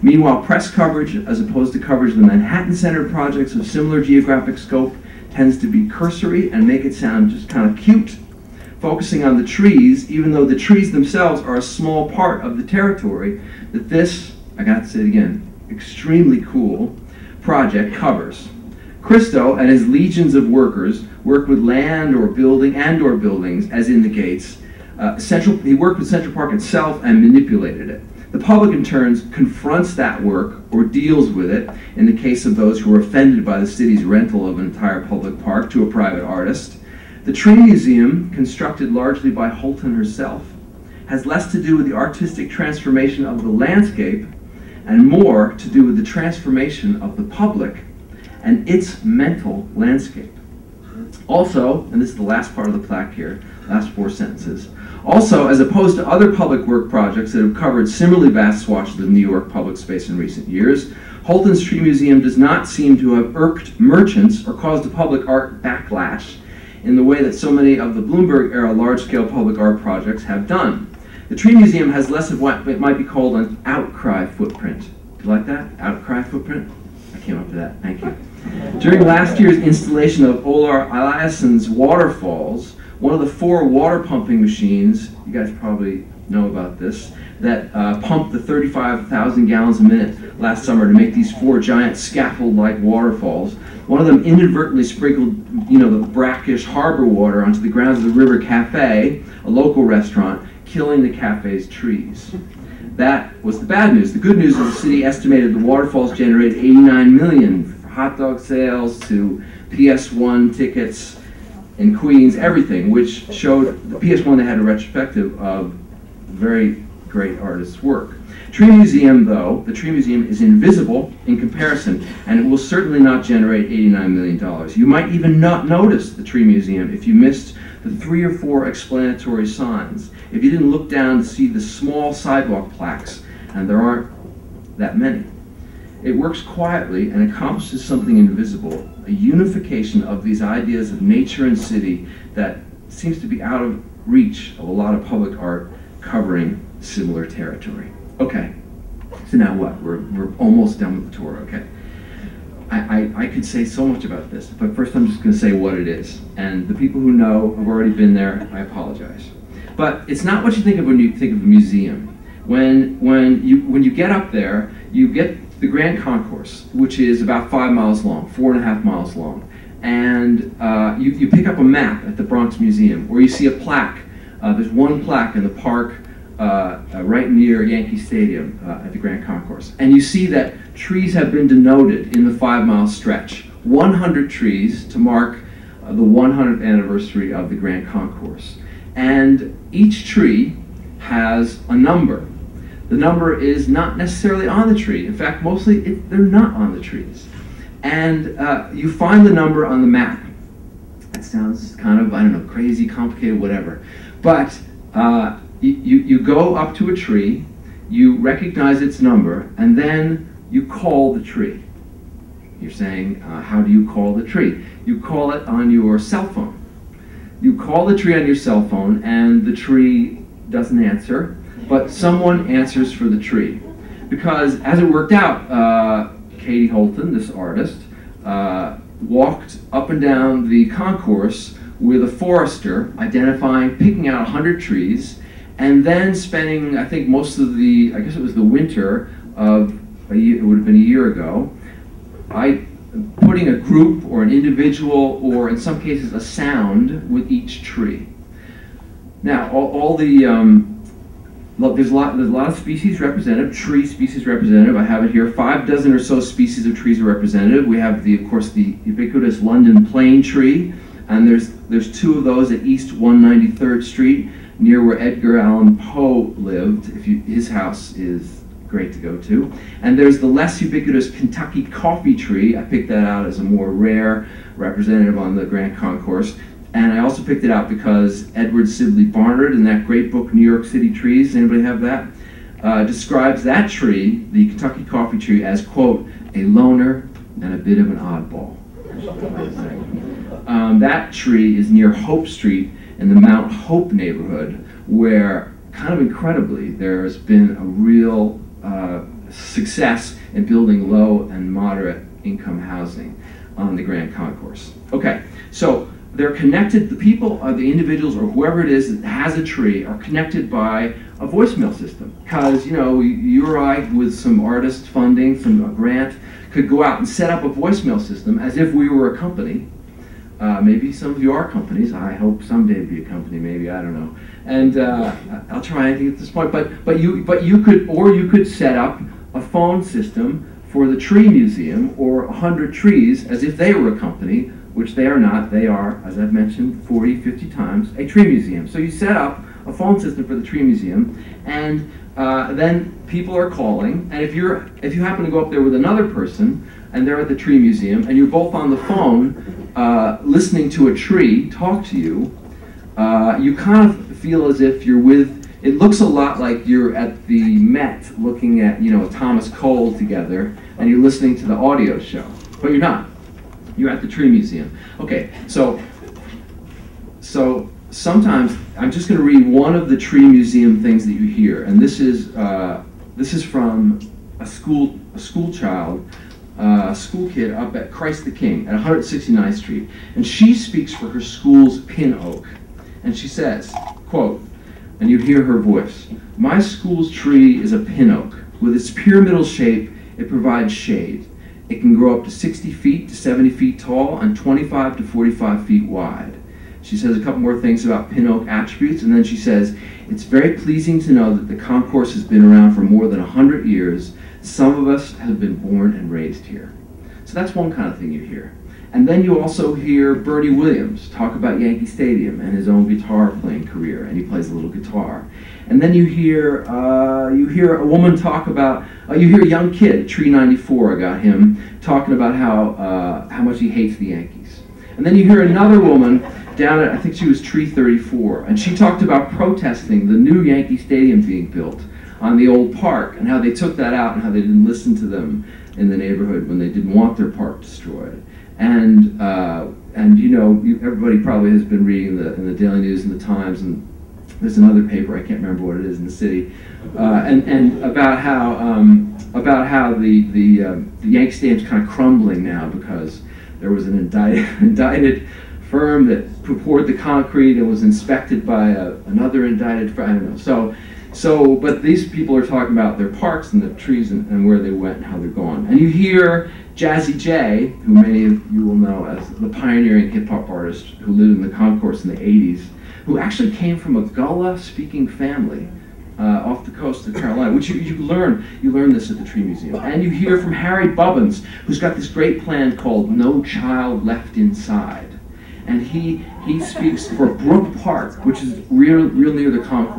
Meanwhile, press coverage, as opposed to coverage of the Manhattan-centered projects of similar geographic scope, tends to be cursory and make it sound just kind of cute, focusing on the trees, even though the trees themselves are a small part of the territory that this, I got to say it again, extremely cool project covers. Christo and his legions of workers worked with land or buildings, as indicates. He worked with Central Park itself and manipulated it. The public, in turn, confronts that work or deals with it, in the case of those who are offended by the city's rental of an entire public park to a private artist. The Tree Museum, constructed largely by Holton herself, has less to do with the artistic transformation of the landscape and more to do with the transformation of the public and its mental landscape. Also, and this is the last part of the plaque here, last 4 sentences, also, as opposed to other public work projects that have covered similarly vast swatches of New York public space in recent years, Holton's Tree Museum does not seem to have irked merchants or caused a public art backlash in the way that so many of the Bloomberg-era large-scale public art projects have done. The Tree Museum has less of what it might be called an outcry footprint. Do you like that? Outcry footprint? I came up with that. Thank you. During last year's installation of Olar Eliasson's waterfalls, one of the 4 water pumping machines, you guys probably know about this, that pumped the 35,000 gallons a minute last summer to make these 4 giant scaffold-like waterfalls. One of them inadvertently sprinkled, the brackish harbor water onto the grounds of the River Cafe, a local restaurant, killing the cafe's trees. That was the bad news. The good news is the city estimated the waterfalls generated $89 million for hot dog sales to PS1 tickets in Queens, everything, which showed the PS1 that had a retrospective of very great artists' work. Tree Museum, though, the Tree Museum is invisible in comparison, and it will certainly not generate $89 million. You might even not notice the Tree Museum if you missed the 3 or 4 explanatory signs, if you didn't look down to see the small sidewalk plaques, and there aren't that many. It works quietly and accomplishes something invisible, a unification of these ideas of nature and city that seems to be out of reach of a lot of public art covering similar territory. Okay, so now what? We're almost done with the tour, okay? I could say so much about this, but first I'm just going to say what it is. And the people who know have already been there, I apologize. But it's not what you think of when you think of a museum. When you get up there, you get the Grand Concourse, which is about 5 miles long, 4.5 miles long. And you pick up a map at the Bronx Museum, or you see a plaque. There's one plaque in the park right near Yankee Stadium at the Grand Concourse. And you see that trees have been denoted in the 5-mile stretch. 100 trees to mark the 100th anniversary of the Grand Concourse. And each tree has a number. The number is not necessarily on the tree. In fact, mostly they're not on the trees. And you find the number on the map. That sounds kind of, I don't know, crazy, complicated, whatever. But you go up to a tree, you recognize its number, and then you call the tree. You're saying, how do you call the tree? You call it on your cell phone. You call the tree on your cell phone, and the tree doesn't answer, but someone answers for the tree. Because as it worked out, Katie Holton, this artist, walked up and down the concourse with a forester, picking out 100 trees, and then spending, I think, most of the, I guess it was the winter of a year, it would have been a year ago, putting a group or an individual, or in some cases a sound, with each tree. Now, there's a lot of species represented, tree species representative. I have it here. 6 or so species of trees are representative. We have, of course, the ubiquitous London plane tree, and there's 2 of those at East 193rd Street, near where Edgar Allan Poe lived. His house is great to go to. And there's the less ubiquitous Kentucky coffee tree. I picked that out as a more rare representative on the Grand Concourse. And I also picked it out because Edward Sibley Barnard, in that great book, New York City Trees, anybody have that? Describes that tree, the Kentucky coffee tree, as, quote, a loner and a bit of an oddball. That tree is near Hope Street in the Mount Hope neighborhood, where, kind of incredibly, there's been a real success in building low and moderate income housing on the Grand Concourse. Okay, so they're connected, the people, or the individuals, or whoever it is that has a tree, are connected by a voicemail system. Because, you know, you or I, with some artist funding from a grant, could go out and set up a voicemail system as if we were a company. Maybe some of you are companies. I hope someday to be a company. Maybe, I don't know. And I'll try anything at this point. But you could set up a phone system for the tree museum, or 100 trees, as if they were a company, which they are not. They are, as I've mentioned 40, 50 times, a tree museum. So you set up a phone system for the tree museum, and then people are calling. And if you happen to go up there with another person, and they're at the tree museum, and you're both on the phone listening to a tree talk to you, you kind of feel as if you're with. It looks a lot like you're at the Met looking at, you know, Thomas Cole together, and you're listening to the audio show, but you're not. You're at the tree museum. Okay, so sometimes I'm just going to read one of the tree museum things that you hear, and this is from a school child, a school kid up at Christ the King at 169th Street, and she speaks for her school's pin oak, and she says, quote, and you hear her voice, "My school's tree is a pin oak. With its pyramidal shape, it provides shade. It can grow up to 60 feet to 70 feet tall and 25 to 45 feet wide." She says a couple more things about pin oak attributes, and then she says, "It's very pleasing to know that the concourse has been around for more than 100 years. Some of us have been born and raised here." So that's one kind of thing you hear. And then you also hear Bertie Williams talk about Yankee Stadium and his own guitar playing career, and he plays a little guitar. And then you hear a woman talk about, you hear a young kid, Tree 94, I got him, talking about how much he hates the Yankees. And then you hear another woman down at, I think she was Tree 34, and she talked about protesting the new Yankee Stadium being built on the old park, and how they took that out and how they didn't listen to them in the neighborhood when they didn't want their park destroyed. And you know, everybody probably has been reading in the Daily News and the Times, and there's another paper, I can't remember what it is, in the city, and about how the Yankee Stadium's kind of crumbling now because there was an indicted firm that poured the concrete and was inspected by another indicted firm. I don't know. But these people are talking about their parks and the trees and where they went and how they're gone. And you hear Jazzy J, who many of you will know as the pioneering hip-hop artist who lived in the concourse in the 80s, who actually came from a Gullah-speaking family off the coast of Carolina, which you learn this at the Tree Museum. And you hear from Harry Bubbins, who's got this great plan called No Child Left Inside. And he speaks for Brook Park, which is real near the concourse.